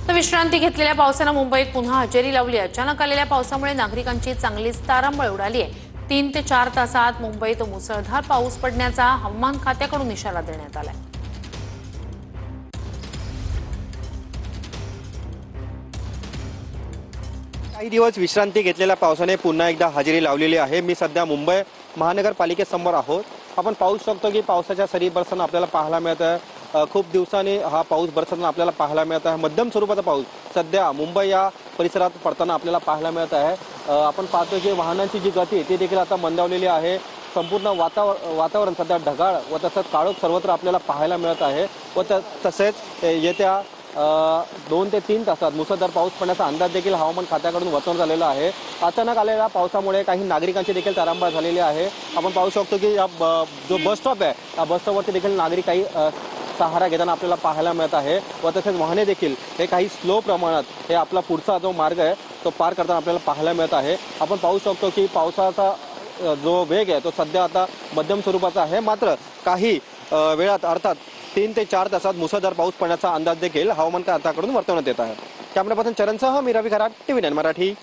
तर विश्रांती घेतलेल्या पावसानं मुंबईत पुन्हा हजेरी लावली। अचानक आलेल्या पावसामुळे नागरिकांची चांगलीच तारांबळ उडाली आहे। 3 ते 4 तासात मुंबईत मुसळधार पाऊस पडण्याचा हवामान खात्याकडून इशारा देण्यात आलाय। काही दिवस विश्रांती घेतलेल्या पावसाने पुन्हा एकदा हजेरी लावलेली आहे। मी सध्या मुंबई महानगरपालिकेसमोर आहोत। आपण पाहू शकतो की पावसाच्या सरी बरसताना आपल्याला पाहायला मिळत आहे। खूप दिवसांनी हा पाऊस बरसताना आपल्याला पाहायला मिळत आहे। मध्यम स्वरूपाचा पाऊस सध्या मुंबई या परिसरात पडताना आपल्याला पाहायला मिळत आहे। आपण पाहतो की वाहनांची जी गती ती देखील आता मंदावलेली आहे। संपूर्ण वातावरण सध्या ढगाळ व तसंच काळोख सर्वत्र आपल्याला पाहायला मिळत आहे व तसेच येत्या 2 ते 3 तासात मुसळधार पाऊस पडण्याचा अंदाज देखील हवामान खात्याकडून वर्तवण्यात आलेला आहे। अचानक आलेल्या पावसामुळे काही नागरिकांची देखील तारांबळ झालेली आहे। आपण पाहू शकतो की जो बस स्टॉप आहे त्या बस स्टॉपवरती देखील नागरिक काही सहारा घेताना आपल्याला पाहायला मिळत आहे व तसेच वाहने देखील हे काही स्लो प्रमाणात हे आपला पुढचा जो मार्ग आहे तो पार करताना आपल्याला पाहायला मिळत आहे। आपण पाहू शकतो की पावसाचा जो वेग आहे तो सध्या आता मध्यम स्वरूपाचा आहे। मात्र काही वेळात अर्थात 3 ते 4 तासात मुसळधार पाऊस पडण्याचा अंदाज देखील हवामान खात्याकडून वर्तवण्यात येत आहे। कॅमेरा पर्सन चरणसह मी रवी खरात, TV9 मराठी।